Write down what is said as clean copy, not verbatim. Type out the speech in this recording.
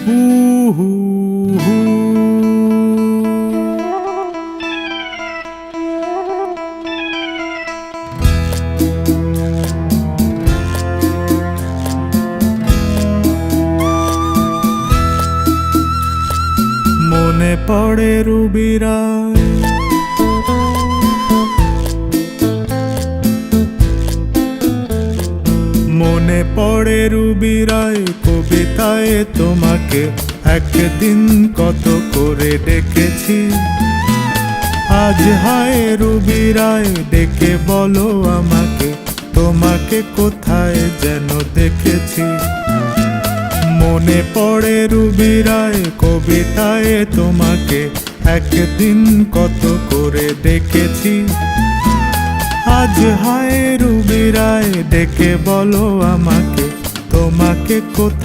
হু হু হু। মনে পড়ে রুবিরায়, মনে পড়ে রুবিরায় কবিতায় তোমাকে একদিন কত করে ডেকেছি। আজ হায় রুবিরায় ডেকে বলো আমাকে, তোমাকে কোথায় যেন দেখেছি। মনে পড়ে রুবিরায় কবিতায় তোমাকে একদিন কত করে ডেকেছি। আজ হায় রুবিরায় ডেকে বলো আমাকে, তোমাকে কোথায়